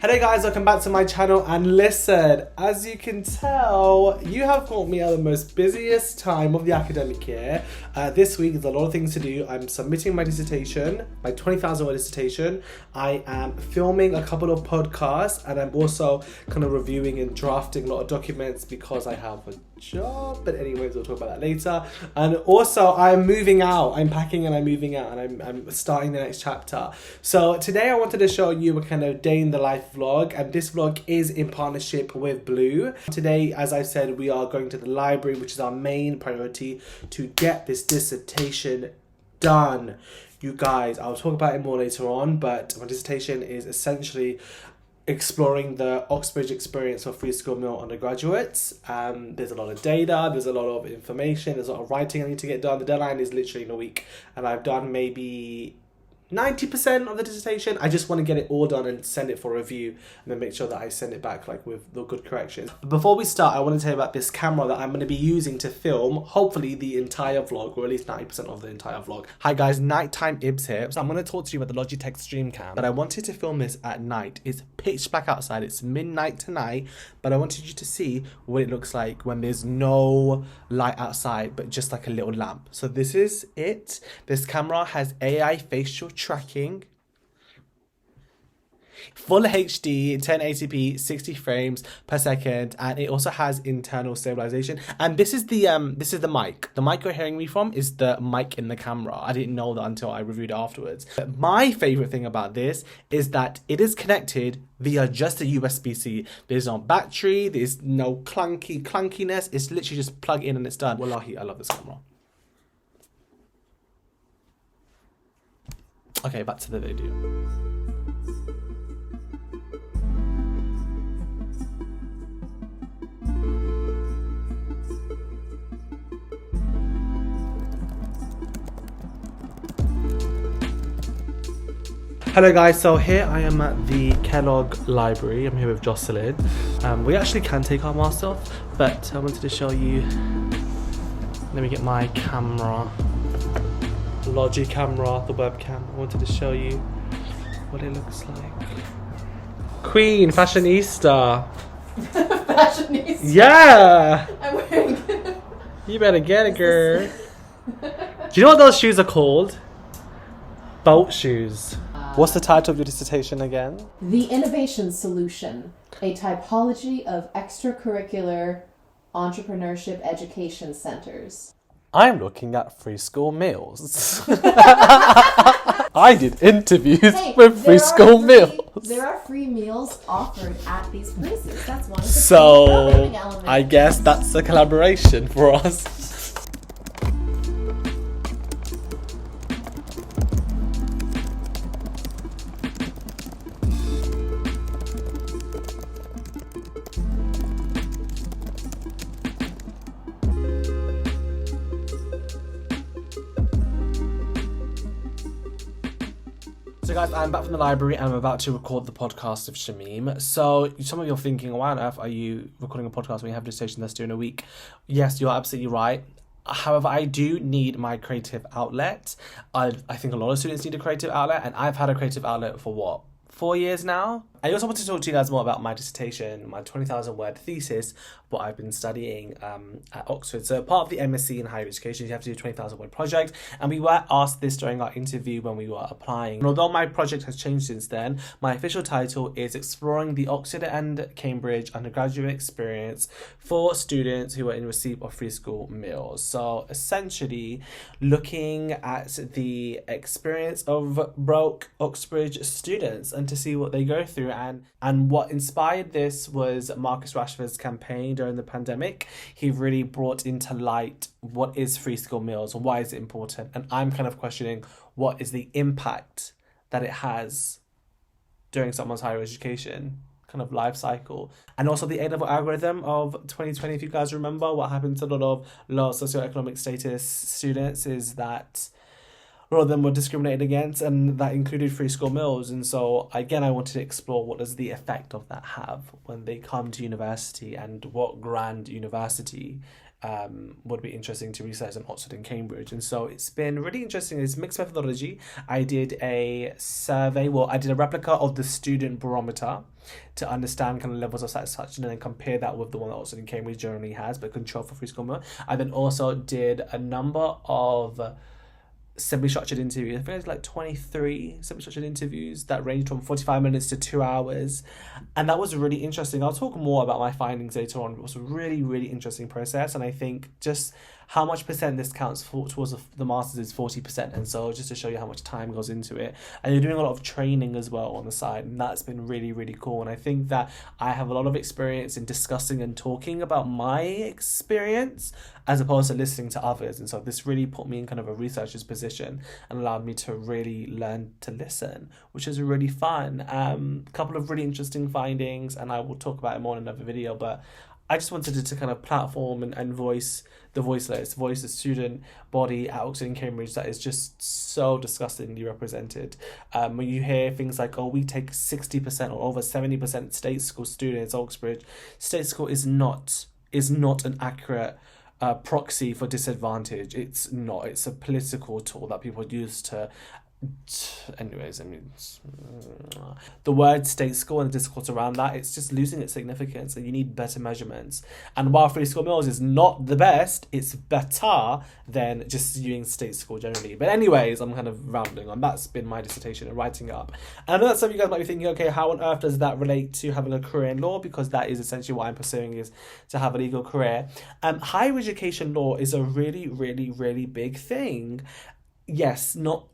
Hello guys, welcome back to my channel. And listen, as you can tell, you have caught me at the most busiest time of the academic year. This week there's a lot of things to do. I'm submitting my dissertation, my 20,000 word dissertation. I am filming a couple of podcasts, and I'm also kind of reviewing and drafting a lot of documents because I have a job. But anyways, we'll talk about that later. And also I'm moving out. I'm packing and I'm moving out, and I'm starting the next chapter. So today I wanted to show you a kind of day in the life vlog, and this vlog is in partnership with Blue. Today, as I said, we are going to the library, which is our main priority, to get this dissertation done. You guys, I'll talk about it more later on, but my dissertation is essentially exploring the Oxbridge experience for free school meal undergraduates. There's a lot of data, there's a lot of information, there's a lot of writing I need to get done. The deadline is literally in a week, and I've done maybe 90% of the dissertation. I just want to get it all done and send it for review, and then make sure that I send it back like with the good corrections. Before we start, I want to tell you about this camera that I'm going to be using to film hopefully the entire vlog, or at least 90% of the entire vlog. Hi guys, nighttime Ibs here. So I'm going to talk to you about the Logitech Stream Cam, but I wanted to film this at night. It's pitch black outside, it's midnight tonight, but I wanted you to see what it looks like when there's no light outside but just like a little lamp. So this is it. This camera has AI facial tracking, full HD, 1080p, 60 frames per second, and it also has internal stabilization. And this is the mic. The mic you're hearing me from is the mic in the camera. I didn't know that until I reviewed it afterwards. But my favorite thing about this is that it is connected via just a USB-C. There's no battery, there's no clunkiness. It's literally just plug in and it's done. Wallahi, I love this camera. Okay, back to the video. Hello guys, so here I am at the Kellogg Library. I'm here with Jocelyn. We actually can take our masks off, but I wanted to show you. Let me get my camera. Logi camera, the webcam. I wanted to show you what it looks like. Queen, fashionista. Fashionista? Yeah! I'm wearing You better get it, girl. Do you know what those shoes are called? Boat shoes. What's the title of your dissertation again? The Innovation Solution, a typology of extracurricular entrepreneurship education centers. I'm looking at free school meals. I did interviews with free school meals. There are free meals offered at these places. That's one of the So I guess that's a collaboration for us. So guys, I'm back from the library and I'm about to record the podcast of Shamim. So some of you are thinking, why on earth are you recording a podcast when you have a dissertation that's due in a week? Yes, you're absolutely right. However, I do need my creative outlet. I think a lot of students need a creative outlet, and I've had a creative outlet for what? 4 years now. I also want to talk to you guys more about my dissertation, my 20,000 word thesis, what I've been studying at Oxford. So part of the MSc in higher education, you have to do a 20,000 word project, and we were asked this during our interview when we were applying. And although my project has changed since then, my official title is Exploring the Oxford and Cambridge Undergraduate Experience for Students who are in receipt of free school meals. So essentially looking at the experience of broke Oxbridge students and to see what they go through. And what inspired this was Marcus Rashford's campaign during the pandemic. He really brought into light what is free school meals and why is it important. And I'm kind of questioning what is the impact that it has during someone's higher education kind of life cycle. And also the A-level algorithm of 2020, if you guys remember, what happened to a lot of low socioeconomic status students is that a lot of them were discriminated against, and that included free school meals. And so again, I wanted to explore what does the effect of that have when they come to university, and what grand university would be interesting to research in Oxford and Cambridge. And so it's been really interesting. It's mixed methodology. I did a survey, I did a replica of the student barometer to understand kind of levels of satisfaction, and then compare that with the one that Oxford and Cambridge generally has, but control for free school meal. I then also did a number of semi-structured interviews. I think it's like 23 semi-structured interviews that ranged from 45 minutes to 2 hours. And that was really interesting. I'll talk more about my findings later on. It was a really, really interesting process. And I think just how much percent this counts towards the masters is 40%. And so just to show you how much time goes into it. And you're doing a lot of training as well on the side. And that's been really, really cool. And I think that I have a lot of experience in discussing and talking about my experience as opposed to listening to others. And so this really put me in kind of a researcher's position and allowed me to really learn to listen, which is really fun. A couple of really interesting findings, and I will talk about it more in another video, but I just wanted to kind of platform and voice the voiceless, voice the student body at Oxford and Cambridge that is just so disgustingly represented. When you hear things like, oh, we take 60% or over 70% state school students, Oxbridge, state school is not an accurate proxy for disadvantage. It's not. It's a political tool that people use to... Anyways, I mean, the word state school and the discourse around that, it's just losing its significance, and you need better measurements. And while free school meals is not the best, it's better than just using state school generally. But anyways, I'm kind of rambling on. That's been my dissertation and writing up. And I know that some of you guys might be thinking, okay, how on earth does that relate to having a career in law? Because that is essentially what I'm pursuing, is to have a legal career. Higher education law is a really, really, really big thing. Yes, not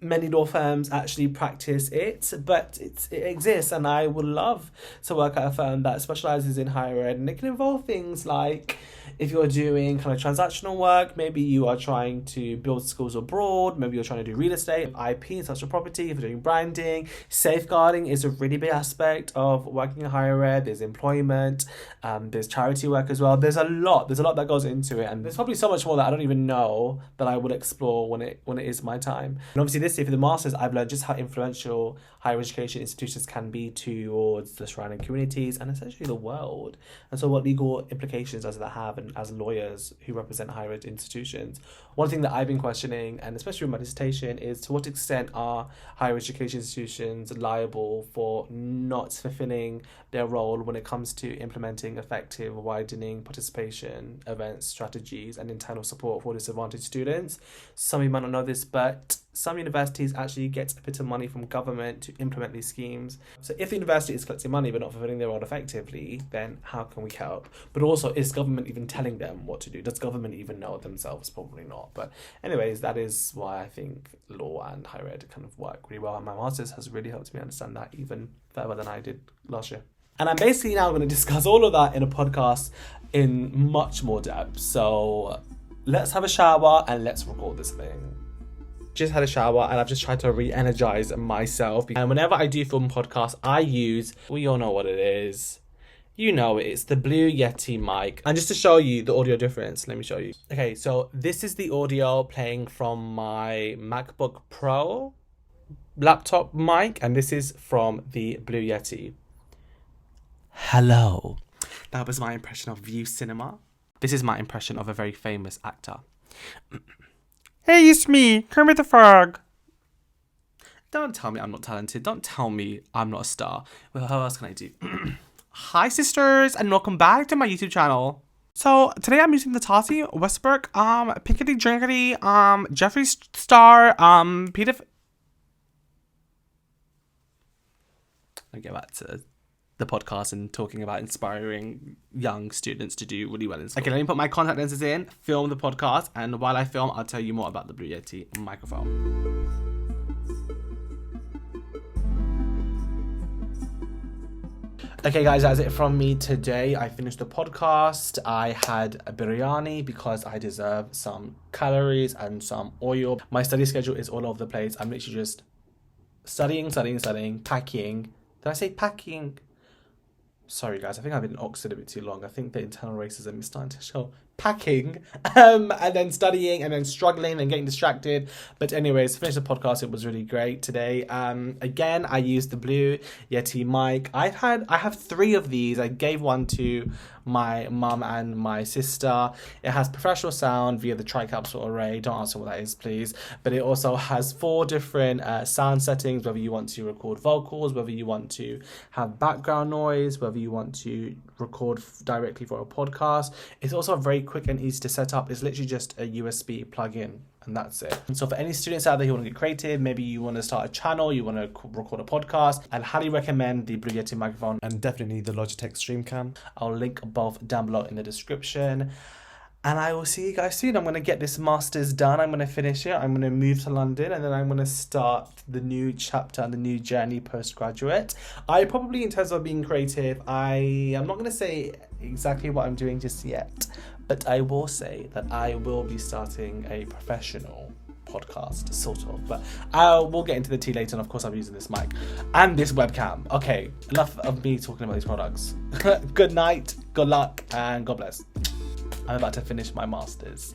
many law firms actually practice it, but it exists, and I would love to work at a firm that specializes in higher ed. And it can involve things like, if you're doing kind of transactional work, maybe you are trying to build schools abroad, maybe you're trying to do real estate, IP, intellectual property, if you're doing branding. Safeguarding is a really big aspect of working in higher ed. There's employment, there's charity work as well. There's a lot that goes into it, and there's probably so much more that I don't even know that I would explore when it is my time. And obviously this year for the masters, I've learned just how influential higher education institutions can be towards the surrounding communities and essentially the world. And so what legal implications does that have, and as lawyers who represent higher ed institutions? One thing that I've been questioning, and especially with my dissertation, is to what extent are higher education institutions liable for not fulfilling their role when it comes to implementing effective widening participation events, strategies, and internal support for disadvantaged students? Some of you might not know this, but some universities actually get a bit of money from government to implement these schemes. So if the university is collecting money but not fulfilling their role effectively, then how can we help? But also, is government even telling them what to do? Does government even know it themselves? Probably not. But anyways, that is why I think law and higher ed kind of work really well. And my master's has really helped me understand that even further than I did last year. And I'm basically now going to discuss all of that in a podcast in much more depth. So let's have a shower and let's record this thing. Just had a shower and I've just tried to re-energize myself. And whenever I do film podcasts, I use, we all know what it is. You know it, it's the Blue Yeti mic. And just to show you the audio difference, let me show you. Okay, so this is the audio playing from my MacBook Pro laptop mic, and this is from the Blue Yeti. Hello. That was my impression of View Cinema. This is my impression of a very famous actor. Hey, it's me, Kermit the Frog. Don't tell me I'm not talented. Don't tell me I'm not a star. Well, how else can I do? Hi, sisters, and welcome back to my YouTube channel. So today I'm using the Tati Westbrook, Pinkety Drinkety, Jeffree Star, Peter. I'll get back to the podcast and talking about inspiring young students to do really well in school. Okay, let me put my contact lenses in, film the podcast, and while I film, I'll tell you more about the Blue Yeti microphone. Okay guys, that's it from me today. I finished the podcast. I had a biryani because I deserve some calories and some oil. My study schedule is all over the place. I'm literally just studying, packing. Did I say packing? Sorry guys, I think I've been in Oxford a bit too long. I think the internal racism is starting to show. packing, and then studying, and then struggling and getting distracted. But anyways, finish the podcast. It was really great today. Again, I used the Blue Yeti mic. I have 3 of these. I gave one to my mum and my sister. It has professional sound via the tricapsule array. Don't ask me what that is, please. But it also has 4 different sound settings, whether you want to record vocals, whether you want to have background noise, whether you want to record directly for a podcast. It's also very quick and easy to set up. It's literally just a USB plug-in, and that's it. And so for any students out there who want to get creative, maybe you want to start a channel, you want to record a podcast, I'd highly recommend the Blue Yeti microphone, and definitely the Logitech Streamcam. I'll link both down below in the description. And I will see you guys soon. I'm going to get this master's done. I'm going to finish it. I'm going to move to London, and then I'm going to start the new chapter and the new journey postgraduate. I probably, in terms of being creative, I'm not going to say exactly what I'm doing just yet, but I will say that I will be starting a professional podcast, sort of. But we'll get into the tea later, and of course I'll be using this mic and this webcam. Okay, enough of me talking about these products. Good night, good luck, and God bless. I'm about to finish my master's.